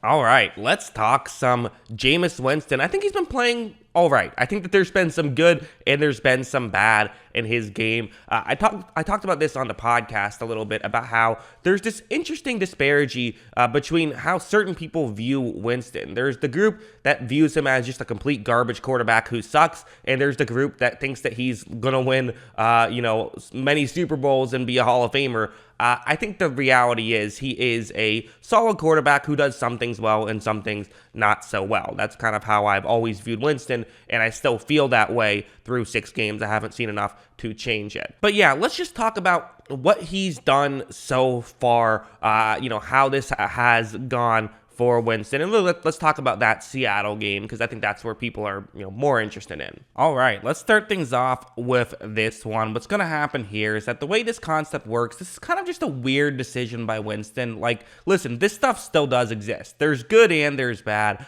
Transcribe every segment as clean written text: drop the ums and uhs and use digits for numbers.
All right, let's talk some Jameis Winston. I think he's been playing all right. I think that there's been some good and there's been some bad in his game. I talked about this on the podcast a little bit about how there's this interesting disparity between how certain people view Winston. There's the group that views him as just a complete garbage quarterback who sucks, and there's the group that thinks that he's gonna win, many Super Bowls and be a Hall of Famer. I think the reality is he is a solid quarterback who does some things well and some things not so well. That's kind of how I've always viewed Winston, and I still feel that way through 6 games. I haven't seen enough to change it. But yeah, let's just talk about what he's done so far, how this has gone for Winston. And let's talk about that Seattle game, because I think that's where people are more interested in. All right, let's start things off with this one. What's going to happen here is that the way this concept works, this is kind of just a weird decision by Winston. Like, listen, this stuff still does exist. There's good and there's bad.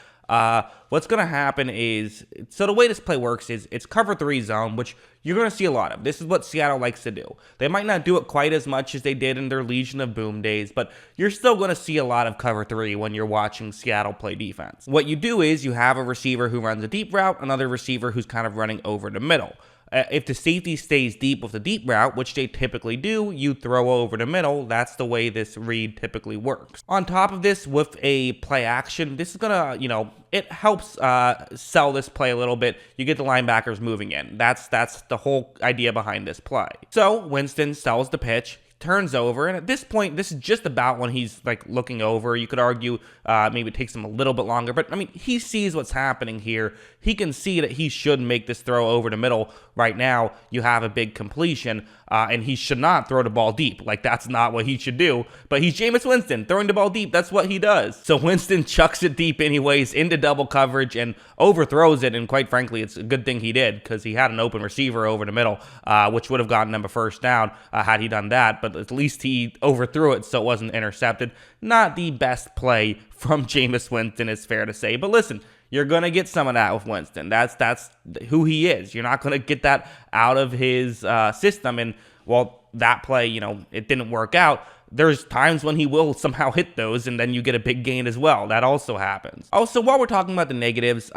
What's going to happen is, so the way this play works is it's cover 3 zone, which you're going to see a lot of. This is what Seattle likes to do. They might not do it quite as much as they did in their Legion of Boom days, but you're still going to see a lot of cover 3 when you're watching Seattle play defense. What you do is you have a receiver who runs a deep route, another receiver who's kind of running over the middle. If the safety stays deep with the deep route, which they typically do, you throw over the middle. That's the way this read typically works. On top of this, with a play action, this is gonna, it helps sell this play a little bit. You get the linebackers moving in. That's the whole idea behind this play. So Winston sells the pitch, turns over, and at this point, this is just about when he's like looking over. You could argue maybe it takes him a little bit longer, but I mean, he sees what's happening here. He can see that he should make this throw over the middle. Right now, you have a big completion, and he should not throw the ball deep. Like, that's not what he should do, but he's Jameis Winston. Throwing the ball deep, that's what he does. So Winston chucks it deep anyways into double coverage and overthrows it, and quite frankly, it's a good thing he did, because he had an open receiver over the middle, which would have gotten him a first down had he done that, but at least he overthrew it so it wasn't intercepted. Not the best play from Jameis Winston, it's fair to say, but listen, you're going to get some of that with Winston. That's who he is. You're not going to get that out of his system. And, well, that play, it didn't work out. There's times when he will somehow hit those, and then you get a big gain as well. That also happens. Also, while we're talking about the negatives,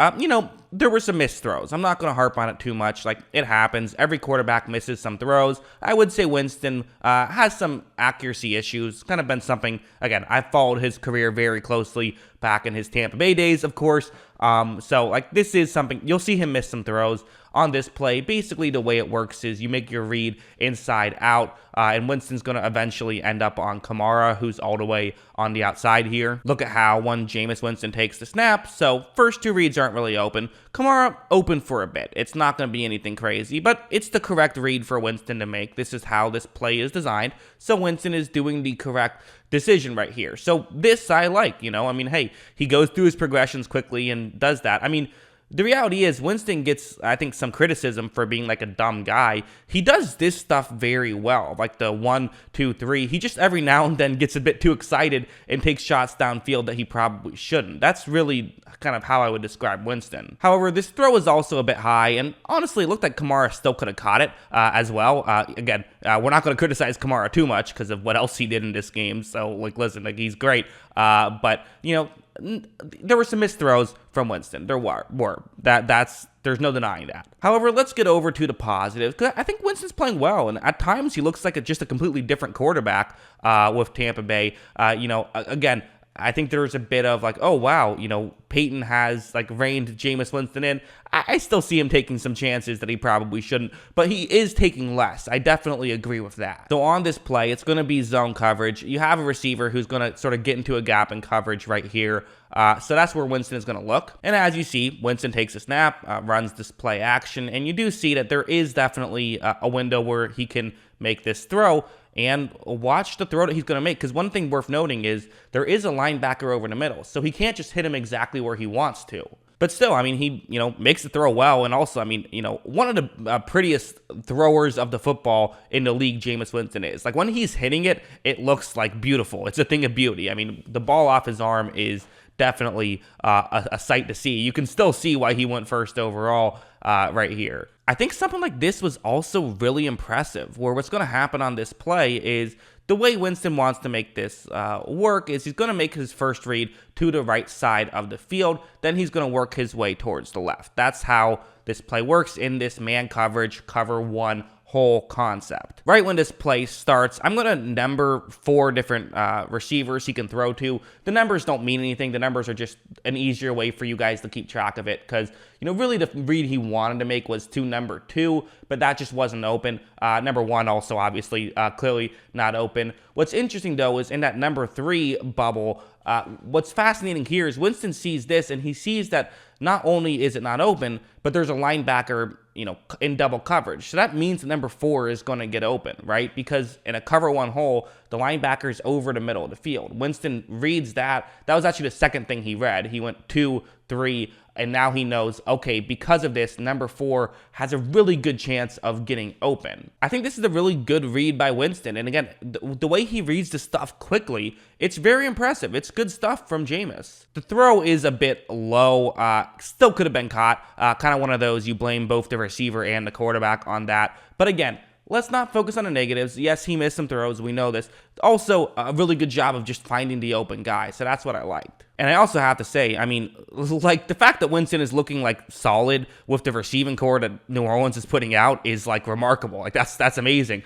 there were some missed throws. I'm not going to harp on it too much. Like, it happens. Every quarterback misses some throws. I would say Winston has some accuracy issues. Kind of been something, again, I've followed his career very closely back in his Tampa Bay days, of course. So, like, this is something, you'll see him miss some throws on this play. Basically, the way it works is you make your read inside out, and Winston's going to eventually end up on Kamara, who's all the way on the outside here. Look at how when Jameis Winston takes the snap, so first 2 reads aren't really open. Kamara open for a bit. It's not going to be anything crazy, but it's the correct read for Winston to make. This is how this play is designed, so Winston is doing the correct decision right here. So this I like, hey, he goes through his progressions quickly and does that. I mean, the reality is Winston gets, I think, some criticism for being like a dumb guy. He does this stuff very well, like the 1, 2, 3. He just every now and then gets a bit too excited and takes shots downfield that he probably shouldn't. That's really kind of how I would describe Winston. However, this throw is also a bit high, and honestly, it looked like Kamara still could have caught it as well. Again, we're not going to criticize Kamara too much because of what else he did in this game. So, like, listen, like, he's great. But, there were some missed throws from Winston. There were. There's no denying that. However, let's get over to the positives, because I think Winston's playing well, and at times he looks like just a completely different quarterback with Tampa Bay. Again, I think there's a bit of like, oh, wow, Peyton has like reined Jameis Winston in. I still see him taking some chances that he probably shouldn't, but he is taking less. I definitely agree with that. So on this play, it's going to be zone coverage. You have a receiver who's going to sort of get into a gap in coverage right here. So that's where Winston is going to look. And as you see, Winston takes a snap, runs this play action, and you do see that there is definitely a window where he can make this throw. And watch the throw that he's going to make, because one thing worth noting is there is a linebacker over the middle, so he can't just hit him exactly where he wants to. But still, I mean, he, makes the throw well, and also, I mean, one of the prettiest throwers of the football in the league, Jameis Winston is. Like, when he's hitting it, it looks like beautiful. It's a thing of beauty. I mean, the ball off his arm is definitely a sight to see. You can still see why he went first overall right here. I think something like this was also really impressive, where what's going to happen on this play is the way Winston wants to make this work is he's going to make his first read to the right side of the field. Then he's going to work his way towards the left. That's how this play works in this man coverage, cover one whole concept. Right when this play starts, I'm going to number 4 different receivers he can throw to. The numbers don't mean anything. The numbers are just an easier way for you guys to keep track of it because, really the read he wanted to make was to number 2, but that just wasn't open. Number 1 also obviously clearly not open. What's interesting though is in that number 3 bubble, what's fascinating here is Winston sees this and he sees that not only is it not open, but there's a linebacker, in double coverage. So that means number 4 is going to get open, right? Because in a cover 1 hole, the linebacker is over the middle of the field. Winston reads that. That was actually the second thing he read. He went 2, 3, and now he knows, okay, because of this, number 4 has a really good chance of getting open. I think this is a really good read by Winston. And again, the way he reads the stuff quickly, it's very impressive. It's good stuff from Jameis. The throw is a bit low. Still could have been caught. Kind of one of those you blame both the receiver and the quarterback on that. But again, let's not focus on the negatives. Yes, he missed some throws. We know this. Also, a really good job of just finding the open guy. So that's what I liked. And I also have to say, the fact that Winston is looking solid with the receiving core that New Orleans is putting out is remarkable. That's amazing.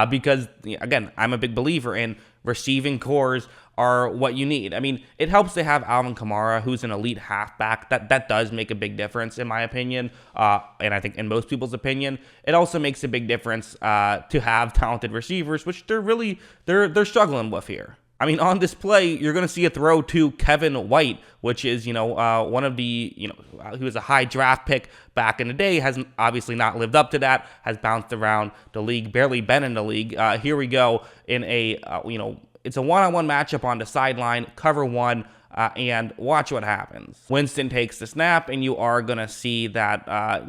Because again, I'm a big believer in receiving cores are what you need. It helps to have Alvin Kamara, who's an elite halfback. That does make a big difference in my opinion, and I think in most people's opinion. It also makes a big difference to have talented receivers, which they're struggling with here. On this play, you're going to see a throw to Kevin White, which is, one of the, he was a high draft pick back in the day, has obviously not lived up to that, has bounced around the league, barely been in the league. Here we go in a, it's a one-on-one matchup on the sideline, cover 1, and watch what happens. Winston takes the snap, and you are going to see that,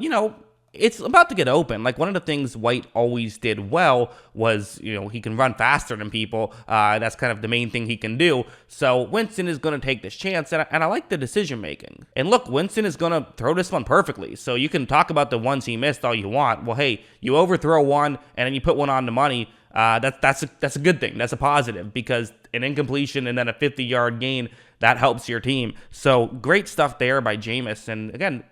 it's about to get open. One of the things White always did well was, he can run faster than people. That's kind of the main thing he can do. So Winston is going to take this chance, and I like the decision making. And look, Winston is going to throw this one perfectly. So you can talk about the ones he missed all you want. Well, hey, you overthrow one, and then you put one on the money. That's a good thing. That's a positive because an incompletion and then a 50-yard gain, that helps your team. So great stuff there by Jameis. And again,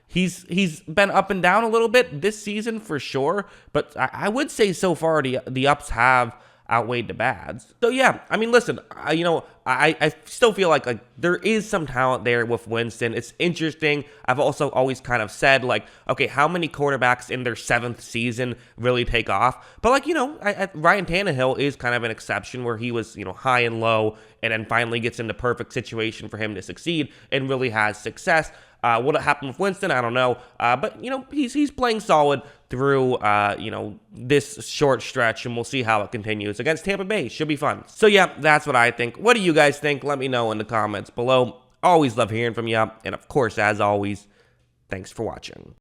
He's been up and down a little bit this season for sure, but I would say so far the ups have outweighed the bads. So yeah, listen, I still feel like there is some talent there with Winston. It's interesting. I've also always kind of said okay, how many quarterbacks in their 7th season really take off? But Ryan Tannehill is kind of an exception where he was high and low, and then finally gets in the perfect situation for him to succeed and really has success. What'll happen with Winston, I don't know. But, he's playing solid through, this short stretch, and we'll see how it continues against Tampa Bay. Should be fun. So, yeah, that's what I think. What do you guys think? Let me know in the comments below. Always love hearing from you. And, of course, as always, thanks for watching.